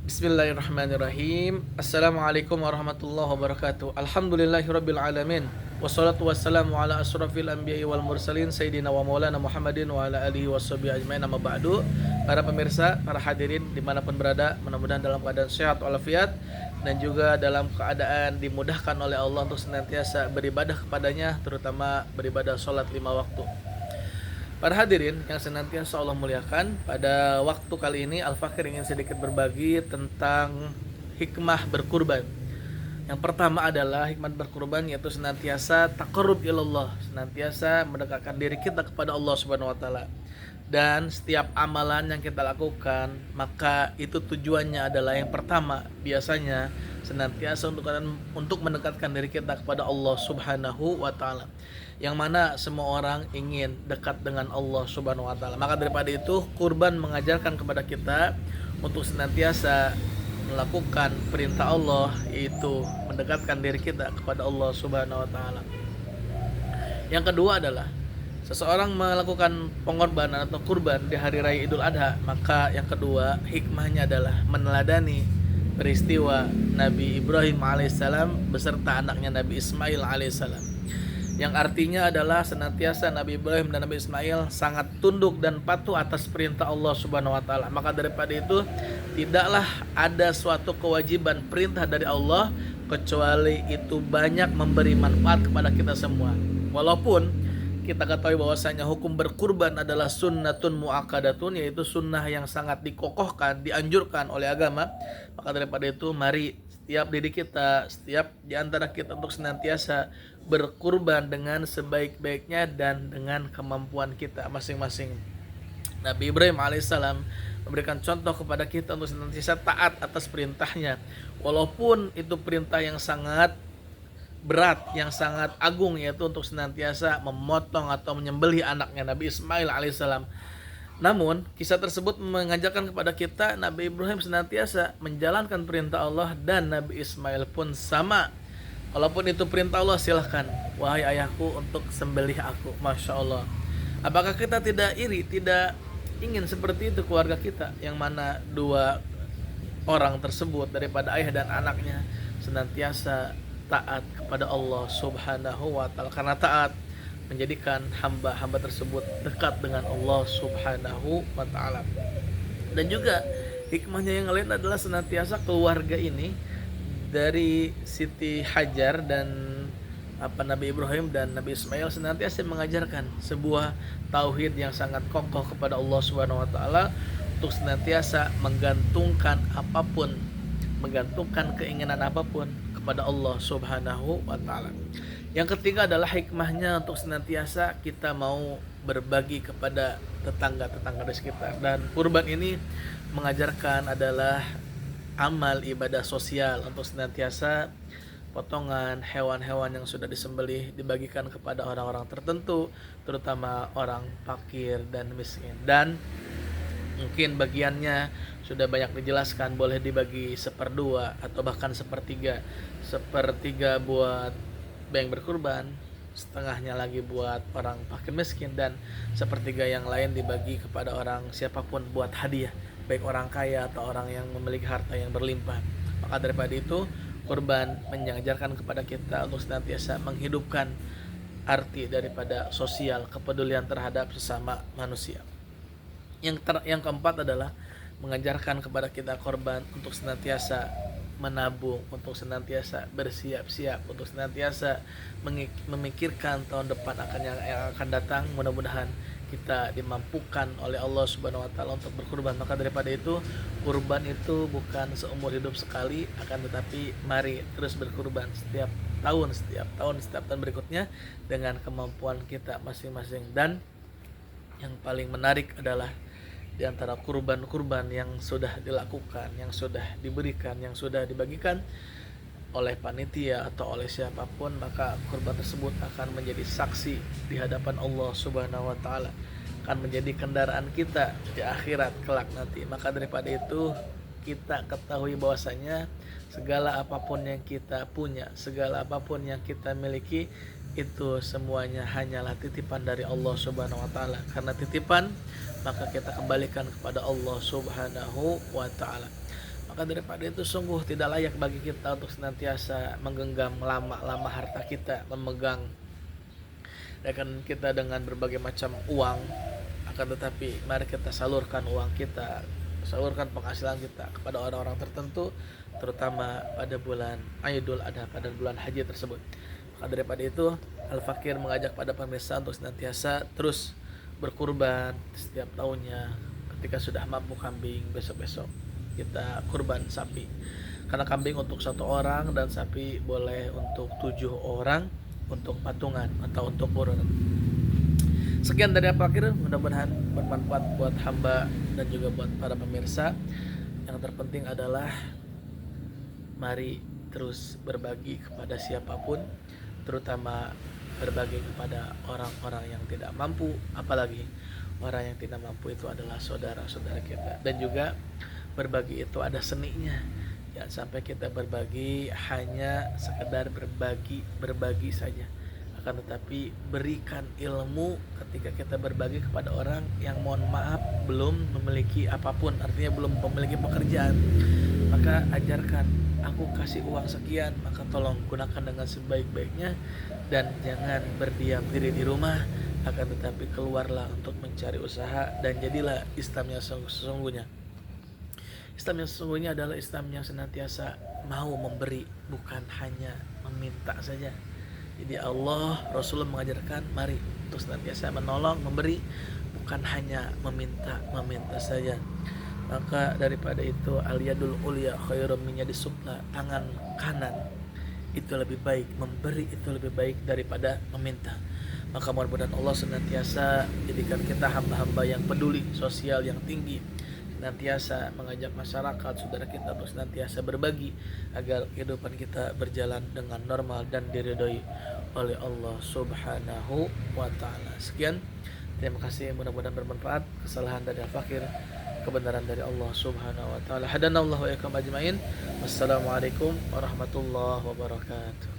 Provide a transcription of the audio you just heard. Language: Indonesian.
Bismillahirrahmanirrahim. Assalamualaikum warahmatullahi wabarakatuh. Alhamdulillahirabbil alamin. Wassalatu wassalamu ala asrofil anbiya'i wal mursalin sayyidina wa maulana Muhammadin wa ala alihi washabihi ajmain, amma ba'du. Para pemirsa, para hadirin dimanapun berada, mudah-mudahan dalam keadaan sehat walafiat dan juga dalam keadaan dimudahkan oleh Allah untuk senantiasa beribadah kepadanya, terutama beribadah sholat 5 waktu. Para hadirin yang senantiasa Allah muliakan, pada waktu kali ini Al-Fakir ingin sedikit berbagi tentang hikmah berkurban. Yang pertama adalah hikmah berkurban, yaitu senantiasa taqarrub ilallah, senantiasa mendekatkan diri kita kepada Allah Subhanahu wa taala. Dan setiap amalan yang kita lakukan, maka itu tujuannya adalah yang pertama biasanya senantiasa untuk mendekatkan diri kita kepada Allah Subhanahu wa taala. Yang mana semua orang ingin dekat dengan Allah Subhanahu wa taala. Maka daripada itu, kurban mengajarkan kepada kita untuk senantiasa melakukan perintah Allah, yaitu mendekatkan diri kita kepada Allah Subhanahu wa taala. Yang kedua adalah seseorang melakukan pengorbanan atau kurban di hari raya Idul Adha, maka yang kedua hikmahnya adalah meneladani peristiwa Nabi Ibrahim alaihissalam beserta anaknya Nabi Ismail alaihissalam, yang artinya adalah senantiasa Nabi Ibrahim dan Nabi Ismail sangat tunduk dan patuh atas perintah Allah Subhanahu wa taala. Maka daripada itu, tidaklah ada suatu kewajiban perintah dari Allah kecuali itu banyak memberi manfaat kepada kita semua. Walaupun kita ketahui bahwasanya hukum berkurban adalah sunnatun muakkadatun, yaitu sunnah yang sangat dikokohkan, dianjurkan oleh agama. Maka daripada itu, mari setiap diri kita, setiap di antara kita untuk senantiasa berkurban dengan sebaik-baiknya dan dengan kemampuan kita masing-masing. Nabi Ibrahim alaihissalam memberikan contoh kepada kita untuk senantiasa taat atas perintahnya, walaupun itu perintah yang sangat berat, yang sangat agung, yaitu untuk senantiasa memotong atau menyembelih anaknya Nabi Ismail alaihissalam. Namun kisah tersebut mengajarkan kepada kita Nabi Ibrahim senantiasa menjalankan perintah Allah, dan Nabi Ismail pun sama. Walaupun itu perintah Allah, silahkan wahai ayahku untuk sembelih aku. Masya Allah. Apakah kita tidak iri, tidak ingin seperti itu keluarga kita, yang mana dua orang tersebut daripada ayah dan anaknya senantiasa taat kepada Allah Subhanahu wa taala? Karena taat menjadikan hamba-hamba tersebut dekat dengan Allah Subhanahu wa taala. Dan juga hikmahnya yang lain adalah senantiasa keluarga ini dari Siti Hajar dan Nabi Ibrahim dan Nabi Ismail senantiasa mengajarkan sebuah tauhid yang sangat kokoh kepada Allah Subhanahu wa taala, untuk senantiasa menggantungkan apapun, menggantungkan keinginan apapun kepada Allah Subhanahu wa taala. Yang ketiga adalah hikmahnya untuk senantiasa kita mau berbagi kepada tetangga-tetangga di sekitar. Dan kurban ini mengajarkan adalah amal ibadah sosial, untuk senantiasa potongan hewan-hewan yang sudah disembelih dibagikan kepada orang-orang tertentu, terutama orang fakir dan miskin. Dan mungkin bagiannya sudah banyak dijelaskan, boleh dibagi 1/2 atau bahkan 1/3. 1/3 buat yang berkurban, setengahnya lagi buat orang fakir miskin, dan 1/3 yang lain dibagi kepada orang siapapun buat hadiah, baik orang kaya atau orang yang memiliki harta yang berlimpah. Maka daripada itu, kurban mengajarkan kepada kita untuk senantiasa menghidupkan arti daripada sosial, kepedulian terhadap sesama manusia. Yang keempat adalah mengajarkan kepada kita korban untuk senantiasa menabung, untuk senantiasa bersiap-siap, untuk senantiasa memikirkan tahun depan yang akan datang. Mudah-mudahan kita dimampukan oleh Allah Subhanahu wa taala untuk berkurban. Maka daripada itu, kurban itu bukan seumur hidup sekali, akan tetapi mari terus berkurban setiap tahun berikutnya dengan kemampuan kita masing-masing. Dan yang paling menarik adalah di antara kurban-kurban yang sudah dilakukan, yang sudah diberikan, yang sudah dibagikan oleh panitia atau oleh siapapun, maka kurban tersebut akan menjadi saksi di hadapan Allah Subhanahu wa taala, akan menjadi kendaraan kita di akhirat kelak nanti. Maka daripada itu, kita ketahui bahwasanya segala apapun yang kita punya, segala apapun yang kita miliki, itu semuanya hanyalah titipan dari Allah Subhanahu wa taala. Karena titipan, maka kita kembalikan kepada Allah Subhanahu wa taala. Maka daripada itu sungguh tidak layak bagi kita untuk senantiasa menggenggam lama-lama harta kita, memegang rekening kita dengan berbagai macam uang. Akan tetapi mari kita salurkan uang kita, salurkan penghasilan kita kepada orang-orang tertentu, terutama pada bulan Idul Adha, pada bulan haji tersebut. Maka daripada itu Al-Fakir mengajak pada pemirsa untuk senantiasa terus berkurban setiap tahunnya. Ketika sudah mampu kambing, besok-besok kita kurban sapi, karena kambing untuk 1 orang dan sapi boleh untuk 7 orang untuk patungan atau untuk kurban. Sekian dari Al-Fakir, mudah-mudahan bermanfaat buat hamba dan juga buat para pemirsa. Yang terpenting adalah mari terus berbagi kepada siapapun, terutama berbagi kepada orang-orang yang tidak mampu, apalagi orang yang tidak mampu itu adalah saudara-saudara kita. Dan juga berbagi itu ada seninya. Jangan sampai kita berbagi hanya sekedar berbagi saja. Akan tetapi berikan ilmu ketika kita berbagi kepada orang yang mohon maaf belum memiliki apapun, artinya belum memiliki pekerjaan. Maka ajarkan, aku kasih uang sekian, maka tolong gunakan dengan sebaik-baiknya dan jangan berdiam diri di rumah, akan tetapi keluarlah untuk mencari usaha dan jadilah Islam yang sesungguhnya. Islam yang sesungguhnya adalah Islam yang senantiasa mau memberi, bukan hanya meminta saja. Jadi Allah, Rasulullah mengajarkan mari untuk senantiasa menolong, memberi, bukan hanya meminta saja. Maka daripada itu al-yadul ulya khairum min yadis sufla, tangan kanan itu lebih baik, memberi itu lebih baik daripada meminta. Maka mudah-mudahan Allah senantiasa jadikan kita hamba-hamba yang peduli sosial yang tinggi, senantiasa mengajak masyarakat saudara kita untuk senantiasa berbagi agar kehidupan kita berjalan dengan normal dan diridhoi oleh Allah Subhanahu wa taala. Sekian, terima kasih, mudah-mudahan bermanfaat. Kesalahan dari Al-Fakir, kebenaran dari Allah Subhanahu wa taala. Hadanallahu wa iyyakum ajmain. Wassalamualaikum warahmatullahi wabarakatuh.